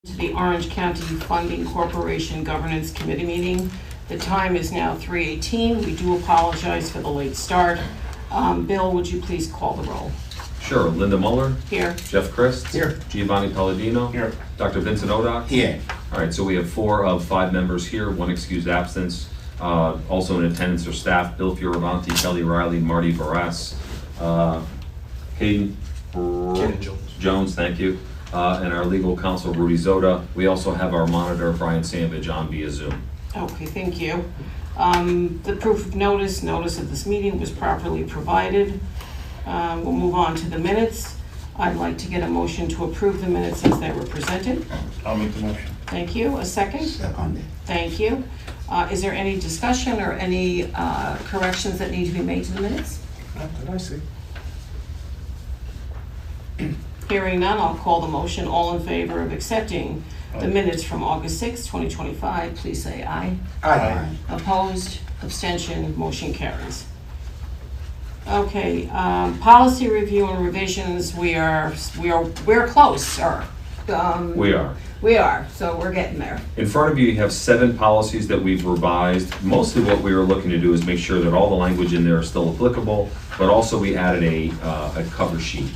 To the Orange County Funding Corporation Governance Committee meeting. The time is now 3:18. We do apologize for the late start. Bill, would you please call the roll? Sure. Linda Muller. Here. Jeff Christ. Here. Giovanni Palladino. Here. Dr. Vincent Odock. Here. All right, so we have 4 of 5 members here, 1 excused absence. Also in attendance are staff, Bill Fioravanti, Kelly Riley, Marty Barras, Hayden Jones, thank you, and our legal counsel, Rudy Zoda. We also have our monitor, Brian Sandvidge, on via Zoom. Okay, thank you. The proof of notice of this meeting was properly provided. We'll move on to the minutes. I'd like to get a motion to approve the minutes as they were presented. I'll make the motion. Thank you. A second? Second. Thank you. Is there any discussion or any corrections that need to be made to the minutes? Not that I see. Hearing none, I'll call the motion. All in favor of accepting the minutes from August 6, 2025, please say aye. Aye. Opposed, abstention, motion carries. Okay, policy review and revisions, we're close, sir. We are, so we're getting there. In front of you, you have 7 policies that we've revised. Mostly what we were looking to do is make sure that all the language in there is still applicable, but also we added a cover sheet.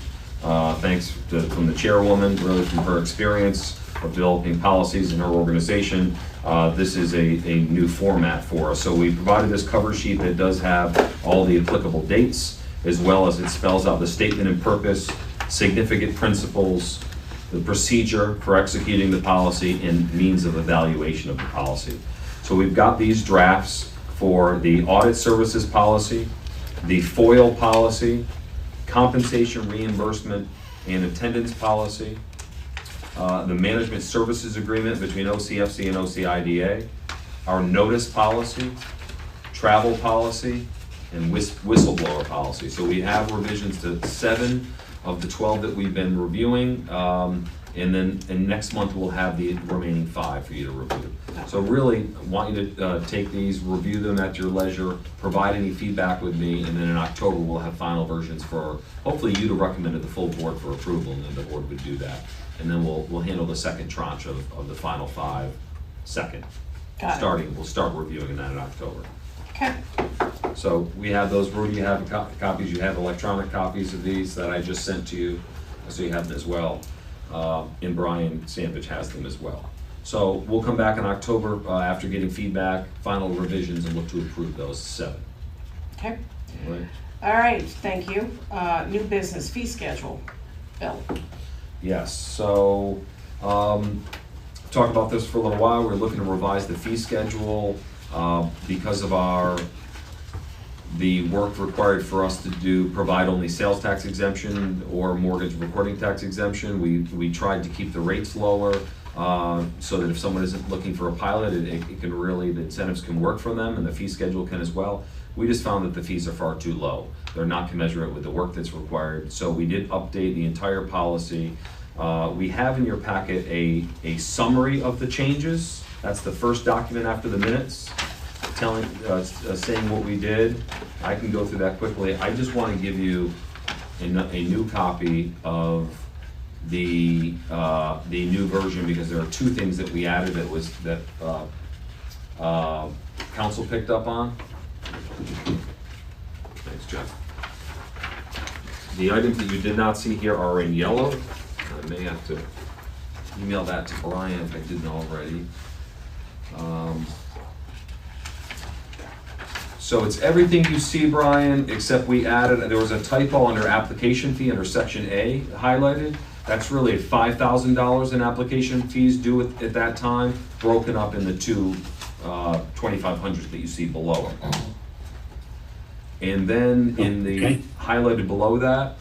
Thanks from the chairwoman, really from her experience of developing policies in her organization. This is a new format for us. So we provided this cover sheet that does have all the applicable dates, as well as it spells out the statement and purpose, significant principles, the procedure for executing the policy, and means of evaluation of the policy. So we've got these drafts for the audit services policy, the FOIL policy, compensation reimbursement and attendance policy, the management services agreement between OCFC and OCIDA, our notice policy, travel policy, and whistleblower policy. So we have revisions to 7 of the 12 that we've been reviewing, and next month we'll have the remaining 5 for you to review. So really want you to take these, review them at your leisure, provide any feedback with me, and then in October we'll have final versions for hopefully you to recommend to the full board for approval, and then the board would do that. And then we'll handle the second tranche of the final 5 second. We'll start reviewing that in October. Okay. So we have those. Rudy, you have copies. You have electronic copies of these that I just sent to you, so you have them as well. And Brian Sandvidge has them as well. So we'll come back in October after getting feedback, final revisions, and look to approve those 7. Okay. All right. All right, thank you. New business fee schedule. Bill. Yes, so talked about this for a little while. We're looking to revise the fee schedule because of the work required for us to provide only sales tax exemption or mortgage recording tax exemption. We tried to keep the rates lower so that if someone isn't looking for a pilot, it can really, the incentives can work for them, and the fee schedule can as well. We just found that the fees are far too low. They're not commensurate with the work that's required. So we did update the entire policy. We have in your packet a summary of the changes. That's the first document after the minutes, saying what we did. I can go through that quickly. I just want to give you a new copy of the new version, because there are 2 things that we added that council picked up on. Thanks, Jeff. The items that you did not see here are in yellow. I may have to email that to Brian if I didn't already. So it's everything you see, Brian, except we added, there was a typo under application fee under section A highlighted. That's really $5,000 in application fees due at that time, broken up in the 2 $2,500 that you see below it. And then in the highlighted below that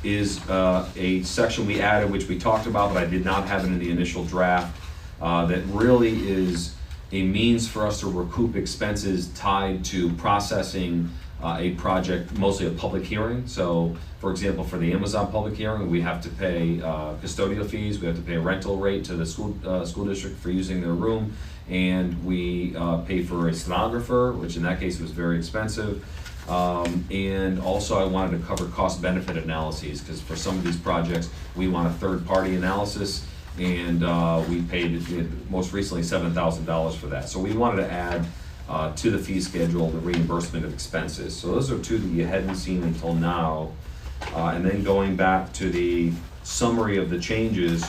is a section we added, which we talked about, but I did not have it in the initial draft, that really is a means for us to recoup expenses tied to processing a project, mostly a public hearing. So, for example, for the Amazon public hearing, we have to pay custodial fees, we have to pay a rental rate to the school district for using their room, and we pay for a stenographer, which in that case was very expensive. And also I wanted to cover cost-benefit analyses, because for some of these projects, we want a third-party analysis, and we paid, most recently, $7,000 for that. So we wanted to add to the fee schedule the reimbursement of expenses. So those are two that you hadn't seen until now. And then going back to the summary of the changes,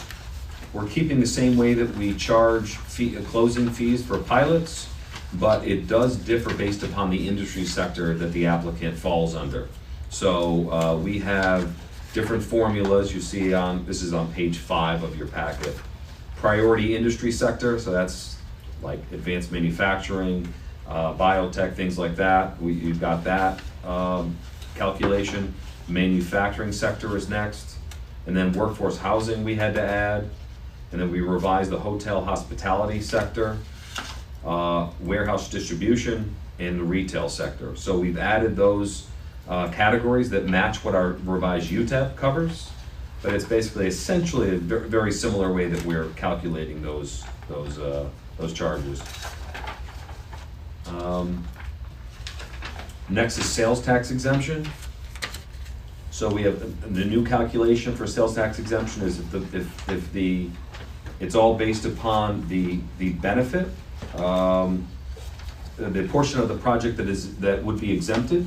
we're keeping the same way that we charge closing fees for pilots, but it does differ based upon the industry sector that the applicant falls under. So we have different formulas you see this is on page 5 of your packet. Priority industry sector, so that's like advanced manufacturing, biotech, things like that. You've got that calculation. Manufacturing sector is next. And then workforce housing we had to add. And then we revised the hotel hospitality sector, warehouse distribution, and the retail sector. So we've added those categories that match what our revised UTEP covers, but it's basically essentially a very similar way that we're calculating those charges. Next is sales tax exemption. So we have the new calculation for sales tax exemption is if it's all based upon the benefit, the portion of the project that would be exempted.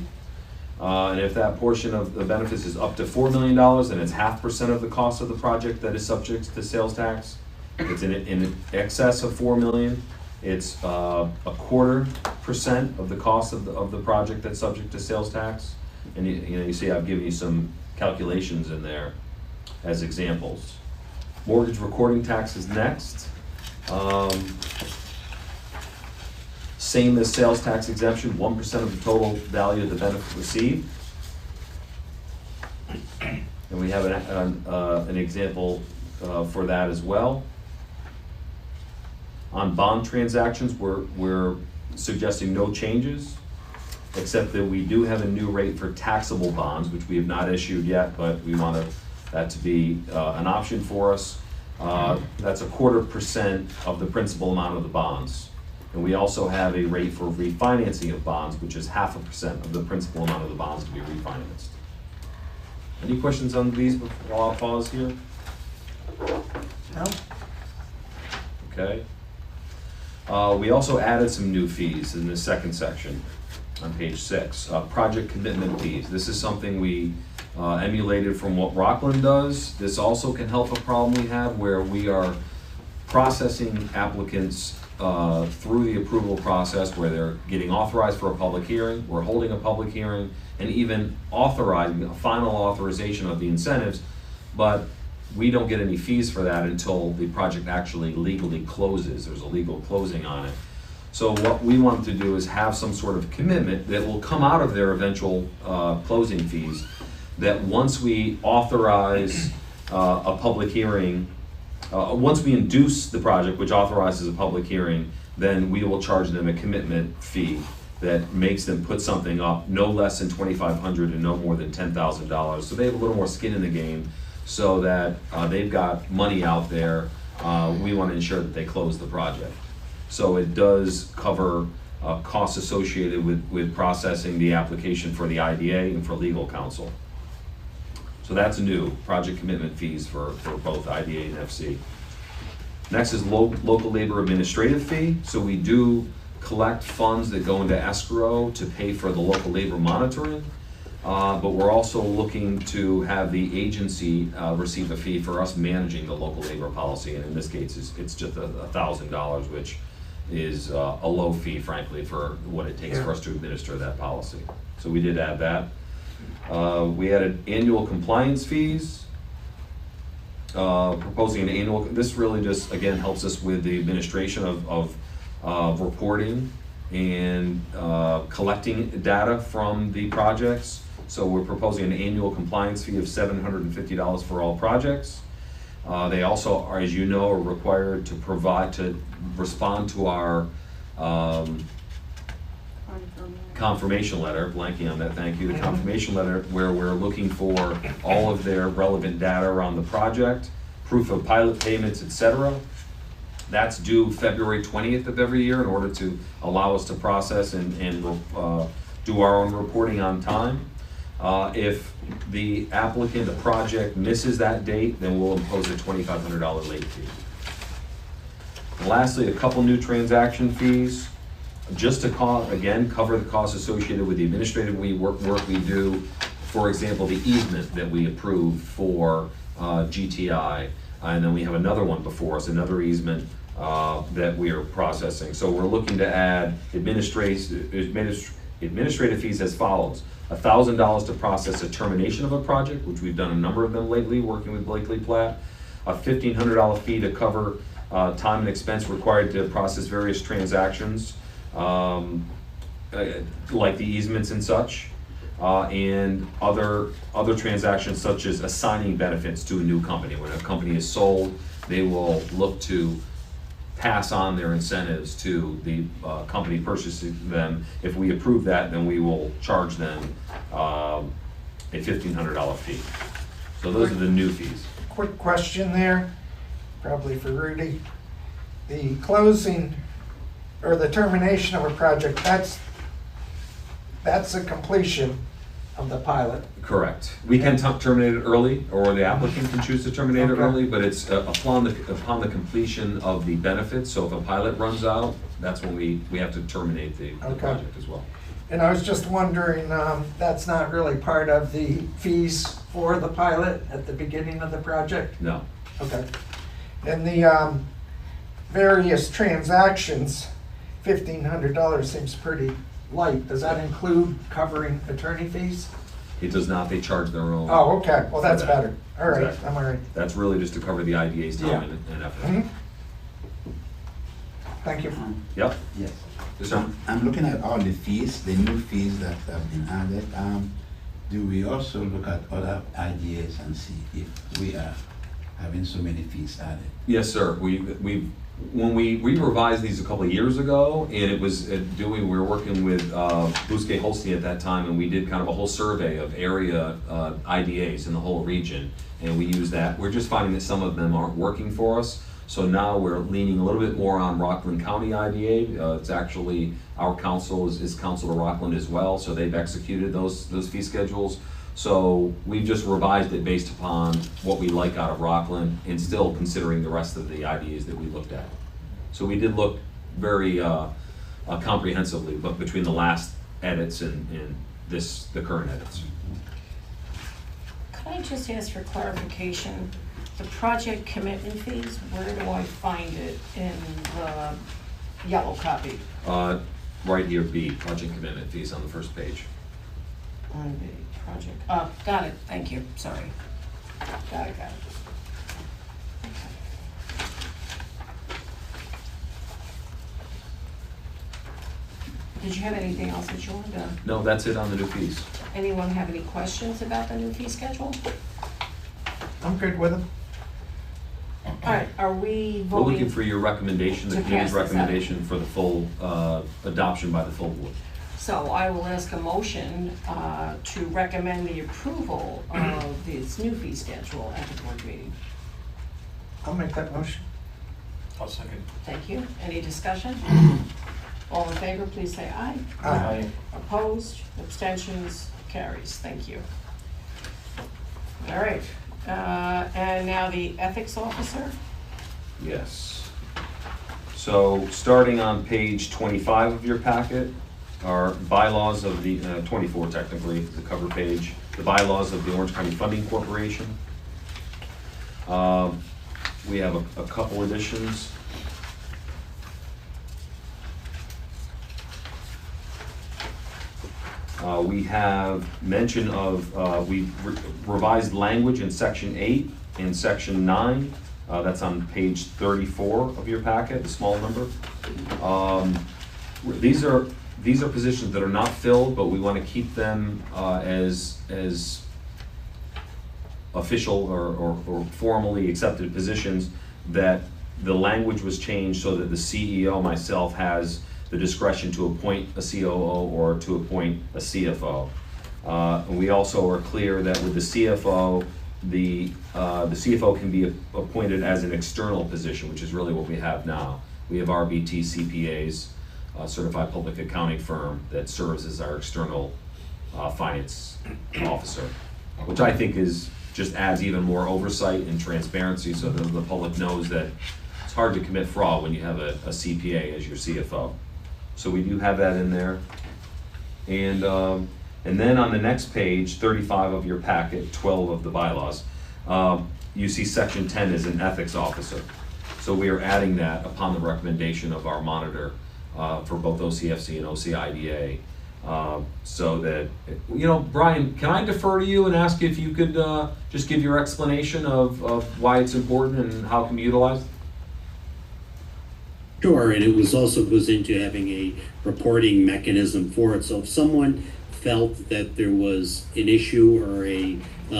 And if that portion of the benefits is up to $4 million, then it's 0.5% of the cost of the project that is subject to sales tax. If it's in excess of $4 million, it's 0.25% of the cost of the project that's subject to sales tax. And you see I've given you some calculations in there as examples. Mortgage recording tax is next. Same as sales tax exemption, 1% of the total value of the benefit received. And we have an example for that as well. On bond transactions, we're suggesting no changes, except that we do have a new rate for taxable bonds, which we have not issued yet, but we want that to be an option for us. That's 0.25% of the principal amount of the bonds. And we also have a rate for refinancing of bonds, which is 0.5% of the principal amount of the bonds to be refinanced. Any questions on these before I pause here? No? Okay. We also added some new fees in the second section on page 6. Project commitment fees. This is something we emulated from what Rockland does. This also can help a problem we have where we are processing applicants through the approval process where they're getting authorized for a public hearing, we're holding a public hearing, and even authorizing a final authorization of the incentives, but we don't get any fees for that until the project actually legally closes. There's a legal closing on it. So what we want to do is have some sort of commitment that will come out of their eventual closing fees, that once we authorize a public hearing, once we induce the project, which authorizes a public hearing, then we will charge them a commitment fee that makes them put something up no less than $2,500 and no more than $10,000. So they have a little more skin in the game so that they've got money out there. We want to ensure that they close the project. So it does cover costs associated with processing the application for the IDA and for legal counsel. So that's new, project commitment fees for both IDA and FC. Next is local labor administrative fee. So we do collect funds that go into escrow to pay for the local labor monitoring, but we're also looking to have the agency receive a fee for us managing the local labor policy. And in this case, it's just $1,000, which is a low fee, frankly, for what it takes for us to administer that policy. So we did add that. We added annual compliance fees, proposing an annual, this really just, again, helps us with the administration of reporting and collecting data from the projects. So we're proposing an annual compliance fee of $750 for all projects. They also are, as you know, are required to respond to our confirmation letter, blanking on that, thank you, the confirmation letter where we're looking for all of their relevant data around the project, proof of pilot payments, et cetera. That's due February 20th of every year in order to allow us to process and do our own reporting on time. If the applicant, the project misses that date, then we'll impose a $2,500 late fee. And lastly, a couple new transaction fees, just to cover the costs associated with the administrative work we do. For example, the easement that we approved for GTI, and then we have another one before us, another easement that we are processing. So we're looking to add administrative fees as follows. $1,000 to process a termination of a project, which we've done a number of them lately, working with Blakely Platt. A $1,500 fee to cover time and expense required to process various transactions, like the easements and such, and other transactions such as assigning benefits to a new company. When a company is sold, they will look to pass on their incentives to the company purchasing them. If we approve that, then we will charge them a $1,500 fee. So those are the new fees. Quick question there, probably for Rudy. The closing or the termination of a project, that's a completion of the pilot. Correct. We can terminate it early, or the applicant can choose to terminate it Okay. early, but it's upon the completion of the benefits. So if a pilot runs out, that's when we have to terminate the Okay. project as well. And I was just wondering, that's not really part of the fees for the pilot at the beginning of the project? No. Okay. And the various transactions, $1,500 seems pretty light. Does that include covering attorney fees? It does not. They charge their own. Oh, okay. Well, that's for that. better. All right, Exactly. I'm all right. That's really just to cover the IDA's time Yeah. and effort. Mhm. Thank you. Yep. Yes. Yes, sir. I'm looking at all the fees, the new fees that have been added. Do we also look at other ideas and see if we are having so many fees added? Yes, sir. When we revised these a couple of years ago, and it was we were working with Bousquet Holstein at that time, and we did kind of a whole survey of area IDAs in the whole region, and we used that. We're just finding that some of them aren't working for us, so now we're leaning a little bit more on Rockland County IDA. It's actually, our council is council to Rockland as well, so they've executed those fee schedules. So we've just revised it based upon what we like out of Rockland and still considering the rest of the IDAs that we looked at. So we did look very comprehensively, but between the last edits and the current edits. Could I just ask for clarification? The project commitment fees, where do I find it in the yellow copy? Right here, B, project commitment fees on the first page. On the project, got it, thank you, sorry. Got it. Okay. Did you have anything else that you wanted to, No, that's it on the new fees. anyone have any questions about the new fee schedule? I'm good with them. All right, are we We're looking voting? for your recommendation, the To committee's pass this out. recommendation for the full adoption by the full board. So I will ask a motion to recommend the approval of this new fee schedule at the board meeting. I'll make that motion. I'll second. Thank you. Any discussion? All in favor, please say aye. Aye. Opposed, abstentions, carries. Thank you. All right, and now the ethics officer. Yes. So, starting on page 25 of your packet, are bylaws of the, 24 technically, the cover page, the bylaws of the Orange County Funding Corporation. We have a couple additions. We have mention of, we revised language in section 8 and section 9. That's on page 34 of your packet, the small number. These are positions that are not filled, but we want to keep them as official or formally accepted positions, that the language was changed so that the CEO, myself, has the discretion to appoint a COO or to appoint a CFO. And we also are clear that with the CFO, the CFO can be appointed as an external position, which is really what we have now. We have RBT CPAs, certified public accounting firm that serves as our external finance officer, which I think just adds even more oversight and transparency so that the public knows that it's hard to commit fraud when you have a CPA as your CFO. So we do have that in there. And then on the next page, 35 of your packet, 12 of the bylaws, you see section 10 is an ethics officer. So we are adding that upon the recommendation of our monitor for both OCFC and OCIDA. So that, Brian, can I defer to you and ask if you could just give your explanation of why it's important and how it can be utilized? Sure, and it also goes into having a reporting mechanism for it. So if someone felt that there was an issue or a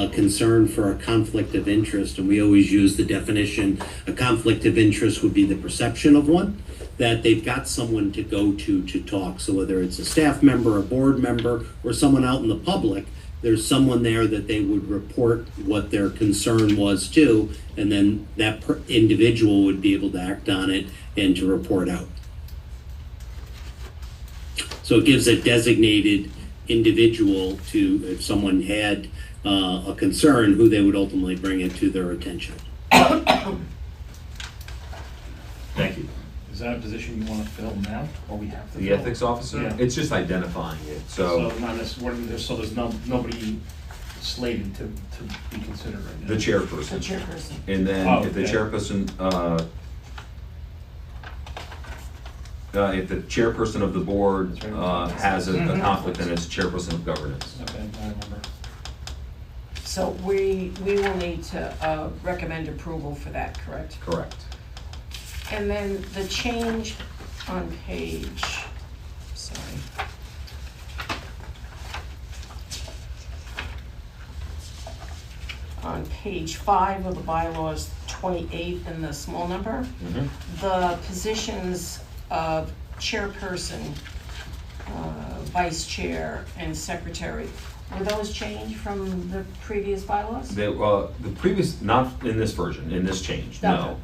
concern for a conflict of interest, and we always use the definition, a conflict of interest would be the perception of one, that they've got someone to go to talk. So whether it's a staff member, a board member, or someone out in the public, there's someone there that they would report what their concern was to, and then that individual would be able to act on it and to report out. So it gives a designated individual to, if someone had a concern, who they would ultimately bring it to their attention. Thank you. Is that a position you want to fill now, or we have to The fill? ethics officer? Yeah. It's just identifying it. So not necessarily, so there's nobody slated to be considered right now? The chairperson. The chairperson. And then Oh, if the okay. chairperson, if the chairperson of the board That's right. has a conflict, then it's chairperson of governance. Okay, I remember. So we will need to recommend approval for that, correct? Correct. And then the change on page, sorry. On page 5 of the bylaws, 28 in the small number, Mhm. the positions of chairperson, vice chair, and secretary, were those changed from the previous bylaws? The previous, not in this version, in this change, no.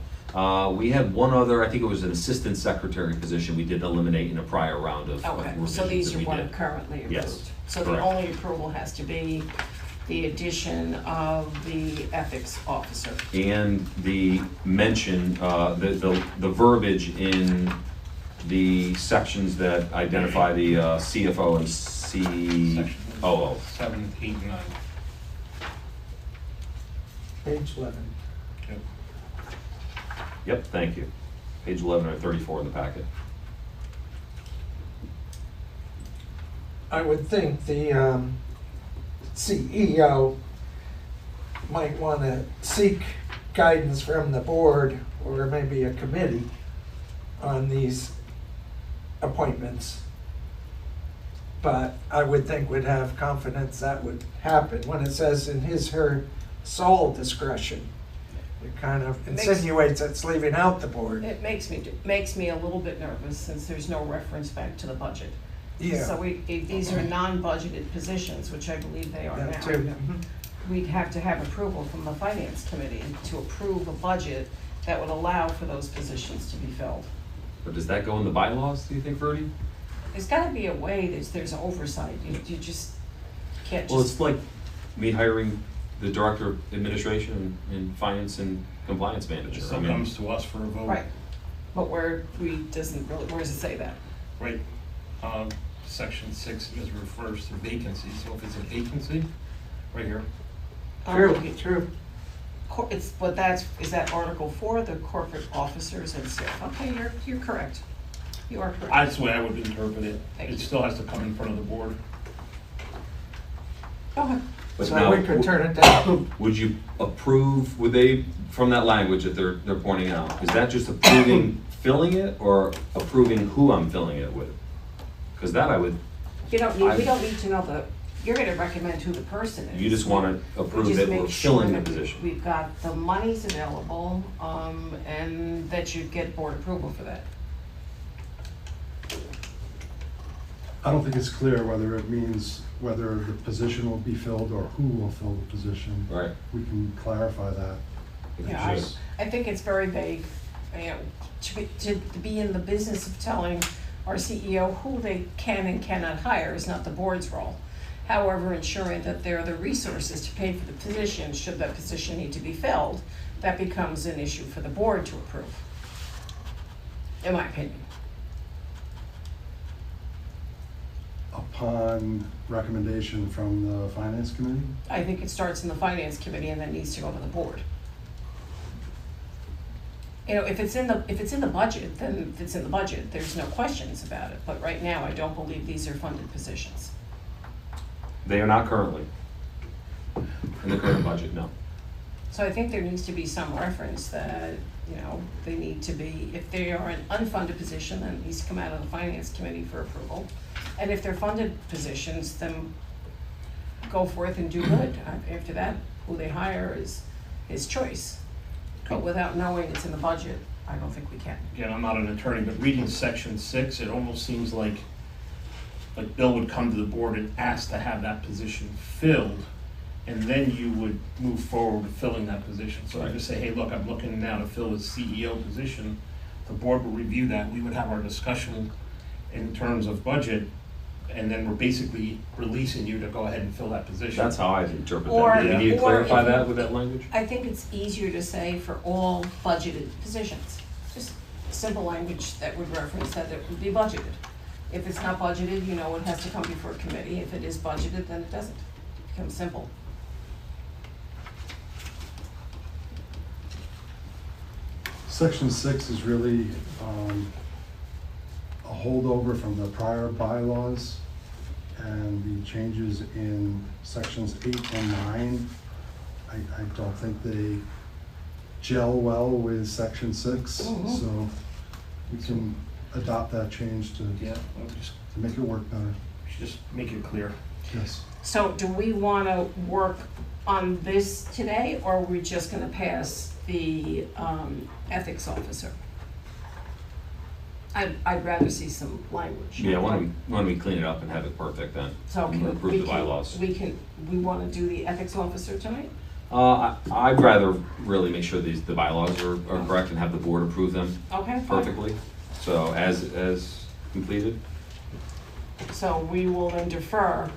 We had one other, I think it was an assistant secretary position we did eliminate in a prior round of Okay, revisions so these that are we what are did. currently approved? Yes, So the correct. only approval has to be the addition of the ethics officer? And the mention, the verbiage in the sections that identify the CFO and COO. 7, 8, and 9. Page 11. Yep. Yep, thank you. Page 11 or 34 in the packet. I would think the CEO might want to seek guidance from the board or maybe a committee on these appointments. But I would think we'd have confidence that would happen. When it says in her sole discretion, it kind of insinuates it's leaving out the board. It makes me a little bit nervous since there's no reference back to the budget. Yeah. So these are non-budgeted positions, which I believe they are now. That too. Mhm. We'd have to have approval from the finance committee to approve a budget that would allow for those positions to be filled. But does that go in the bylaws, do you think, Verdi? There's gotta be a way, there's oversight, you just can't Well, just. it's like me hiring the director of administration and finance and compliance manager. It I still mean, comes to us for a vote. Right, but where does it say that? Right. Section 6 is refers to vacancy, so if it's a vacancy, right here, True. Is that Article 4, the corporate officers and staff? Okay, you're correct. You are correct. that's the way I would interpret it. Thank It you. still has to come in front of the board. Go ahead. but So now, we could turn it down. would you approve, would they, from that language that they're pointing out, is that just approving filling it or approving who I'm filling it with? Because that I would, We don't need to know you're gonna recommend who the person is. you just want to We approve just that make we're sure filling the that position. We've got the monies available, and that you get board approval for that. I don't think it's clear whether it means whether the position will be filled or who will fill the position. Right. We can clarify that. Yeah, I think it's very vague, you know, to be in the business of telling our CEO who they can and cannot hire is not the board's role. However, ensuring that there are the resources to pay for the position, should that position need to be filled, that becomes an issue for the board to approve, in my opinion. Upon recommendation from the finance committee? I think it starts in the finance committee and then needs to go to the board. You know, if it's in the budget, then it's in the budget, there's no questions about it, but right now, I don't believe these are funded positions. They are not currently in the current budget, no. So I think there needs to be some reference that, you know, they need to be, if they are an unfunded position, then it needs to come out of the finance committee for approval. And if they're funded positions, then go forth and do good. After that, who they hire is his choice. But without knowing it's in the budget, I don't think we can. Again, I'm not an attorney, but reading section 6, it almost seems like Bill would come to the board and ask to have that position filled, and then you would move forward with filling that position. So I just say, hey, look, I'm looking now to fill a CEO position. The board will review that. We would have our discussion in terms of budget, and then we're basically releasing you to go ahead and fill that position. That's how I interpret Or- that. Do we need to or clarify if that you- with that language? I think it's easier to say for all budgeted positions. Just simple language that would reference that it would be budgeted. If it's not budgeted, you know, it has to come before a committee. If it is budgeted, then it doesn't. It becomes simple. Section 6 is really a holdover from the prior bylaws, and the changes in sections 8 and 9, I don't think they gel well with section 6, Mhm. so we can adopt that change to Yeah, I'll just make it work better. make it clear. Yes. So do we want to work on this today, or are we just going to pass the ethics officer? I'd rather see some language. Yeah, why don't we clean it up and have it perfect then? So And can approve we the bylaws. we want to do the ethics officer tonight? I'd rather really make sure the bylaws are correct and have the board approve them Okay, fine. perfectly. So as completed. So we will then defer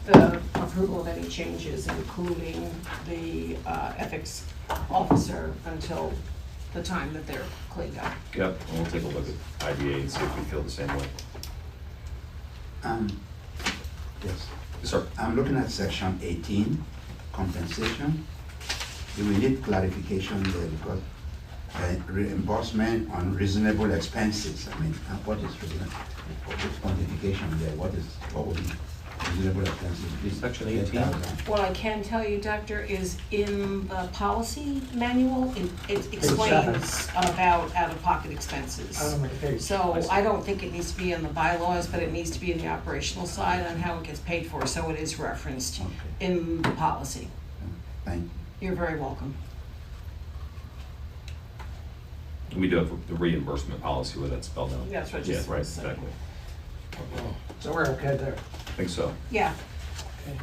the approval of any changes, including the ethics officer, until the time that they're cleaned up. Yep, and we'll take a look at IDA and see if we feel the same way. Yes. Yes, sir. I'm looking at section 18, compensation. Do we need clarification there, because reimbursement on reasonable expenses, I mean, what is reasonable, what is quantification there, what would be reasonable expenses? Section 18. What I can tell you, Doctor, is in the policy manual, it explains about out-of-pocket expenses. So I don't think it needs to be in the bylaws, but it needs to be in the operational side on how it gets paid for, so it is referenced Okay. in the policy. Thank you. You're very welcome. We do have the reimbursement policy where that's spelled out. That's what you Yeah, said. right, exactly. So we're okay there. I think so. Yeah, Okay.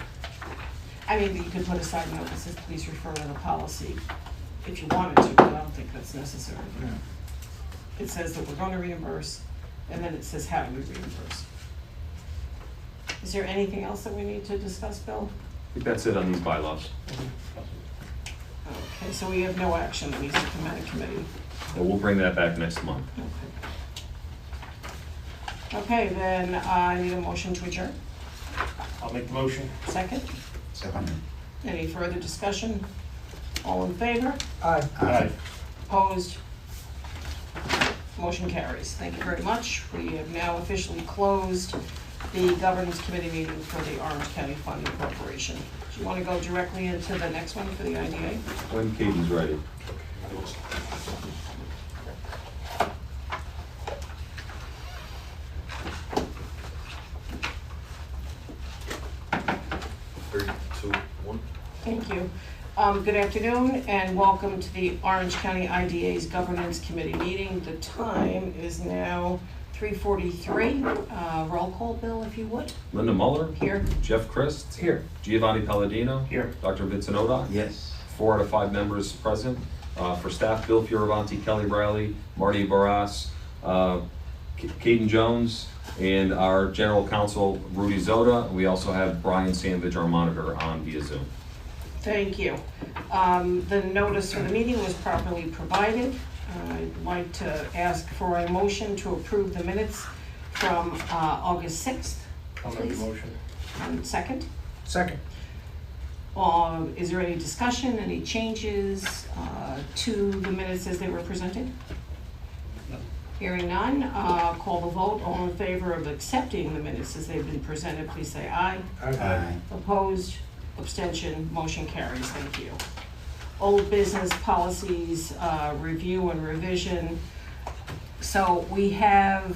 I mean, you could put a side note that says, please refer to the policy if you wanted to, but I don't think that's necessary. It says that we're going to reimburse, and then it says how we reimburse. Is there anything else that we need to discuss, Bill? I think that's it on these bylaws. Okay, so we have no action that needs to come out of committee. And we'll bring that back next month. Okay, then I need a motion to adjourn. I'll make the motion. Second, Second. any further discussion? All in favor? Aye. Aye. Opposed? Motion carries. Thank you very much. We have now officially closed the governance committee meeting for the Orange County Funding Corporation. Do you want to go directly into the next one for the IDA? When Katie's ready. Thank you. Good afternoon and welcome to the Orange County IDA's Governance Committee meeting. The time is now 3:43. Roll call, Bill, if you would. Linda Muller, Here. Jeff Christ, Here. Giovanni Palladino, Here. Dr. Vincent Odock. Yes. 4 out of 5 members present. For staff, Bill Fioravanti, Kelly Riley, Marty Barras, Caden Jones, and our general counsel, Rudy Zoda. We also have Brian Sandvidge, our monitor, on via Zoom. Thank you. The notice for the meeting was properly provided. I'd like to ask for a motion to approve the minutes from August 6th. I'll make a Please. motion. Second. Second. Is there any discussion, any changes to the minutes as they were presented? No. Hearing none, call the vote. All in favor of accepting the minutes as they've been presented, please say aye. Aye. Opposed, abstention, motion carries. Thank you. Old business policies, review and revision. So we have,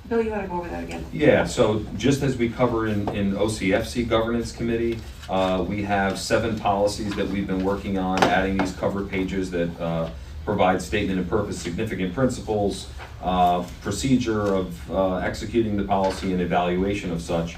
Bill, you want to go over that again? Yeah, so just as we covered in OCFC Governance Committee, we have 7 policies that we've been working on, adding these cover pages that provide statement of purpose, significant principles, procedure of executing the policy and evaluation of such.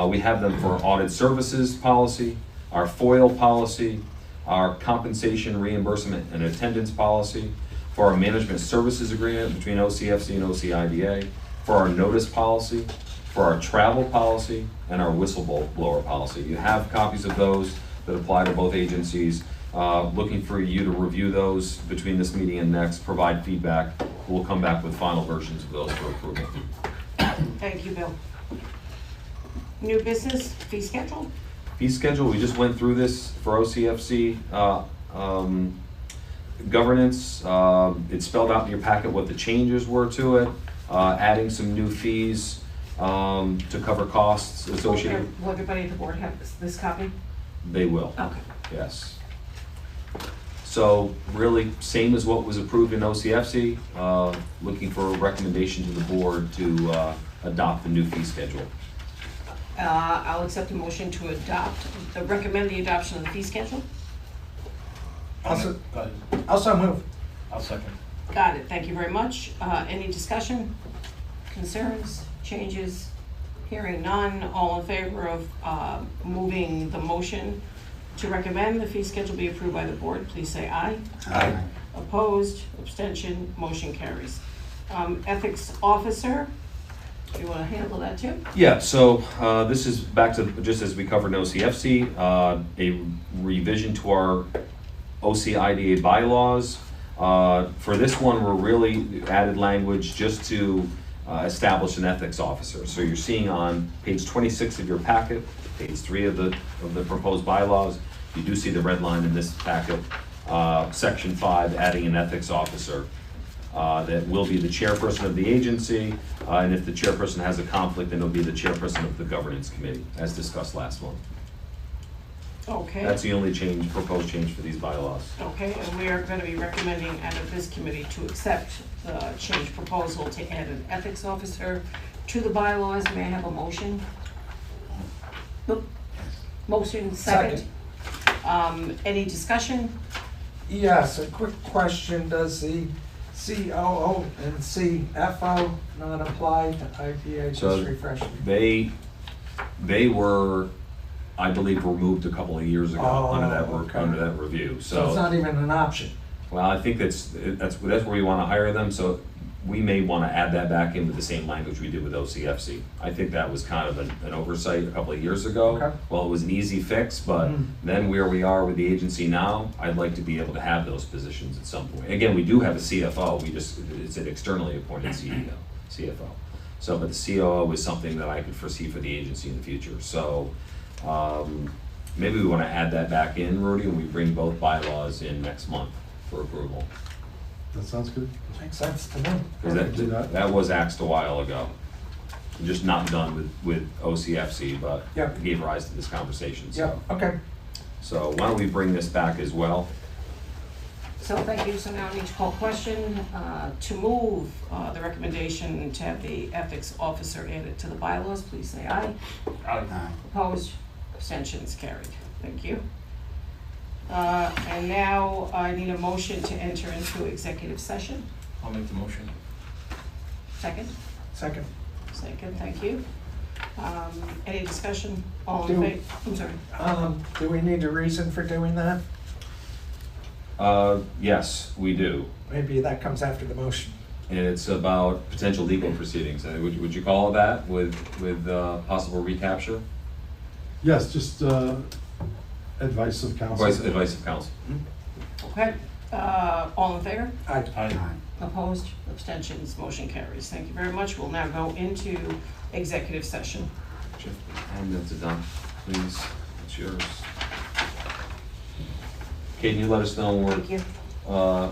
We have them for audit services policy, our FOIL policy, our compensation reimbursement and attendance policy, for our management services agreement between OCFC and OCIDA, for our notice policy, for our travel policy, and our whistleblower policy. You have copies of those that apply to both agencies. Looking for you to review those between this meeting and next, provide feedback. We'll come back with final versions of those for approval. Thank you, Bill. New business, fee schedule? Fee schedule, we just went through this for OCFC governance. It's spelled out in your packet what the changes were to it, adding some new fees to cover costs associated. Will everybody at the board have this copy? They will, Okay. yes. So really, same as what was approved in OCFC, looking for a recommendation to the board to adopt the new fee schedule. I'll accept a motion to recommend the adoption of the fee schedule. Also, Go ahead. also move. I'll second. Got it, thank you very much. Any discussion, concerns, changes? Hearing none, all in favor of moving the motion to recommend the fee schedule be approved by the board, please say aye. Aye. Opposed, abstention, motion carries. Ethics officer, you want to handle that too? Yeah, so this is back to, just as we covered in OCFC, a revision to our OCIDA bylaws. For this one, we're really added language just to establish an ethics officer. So you're seeing on page 26 of your packet, page 3 of the proposed bylaws, you do see the red line in this packet, section 5, adding an ethics officer. That will be the chairperson of the agency, and if the chairperson has a conflict, then it'll be the chairperson of the governance committee, as discussed last month. Okay. That's the only change, proposed change for these bylaws. Okay, and we are going to be recommending out of this committee to accept the change proposal to add an ethics officer to the bylaws. May I have a motion? Nope. Motion second. Any discussion? Yes, a quick question. Does the COO and CFO not apply to IDA? So Just refresh me. They were, I believe, removed a couple of years ago under that okay. under that review. So it's not even an option? Well, I think that's where you want to hire them, so we may want to add that back in with the same language we did with OCFC. I think that was kind of an oversight a couple of years ago. Okay. Well, it was an easy fix, but then where we are with the agency now, I'd like to be able to have those positions at some point. Again, we do have a CFO, it's an externally appointed CFO. So, but the COO is something that I could foresee for the agency in the future. So, maybe we want to add that back in, Rudy, and we bring both bylaws in next month for approval. That sounds good. Makes sense to me. Because that was axed a while ago. Just not done with OCFC, but Yep. it gave rise to this conversation, so. Yeah, okay. So why don't we bring this back as well? So thank you. So now I need to call question to move the recommendation to have the ethics officer added to the bylaws. Please say aye. Aye. Aye. Opposed? Abstentions carried. Thank you. And now I need a motion to enter into executive session. I'll make the motion. Second? Second. Second, thank you. Any discussion? All in Do- favor? I'm sorry. Do we need a reason for doing that? Yes, we do. Maybe that comes after the motion. And it's about potential legal proceedings. Would you call it that with possible recapture? Yes, just advice of counsel. Advice of counsel. Okay, all in favor? Aye. Aye. Opposed? Abstentions? Motion carries. Thank you very much. We'll now go into executive session. And that's it done. Please, it's yours. Can you let us know where, Thank you. where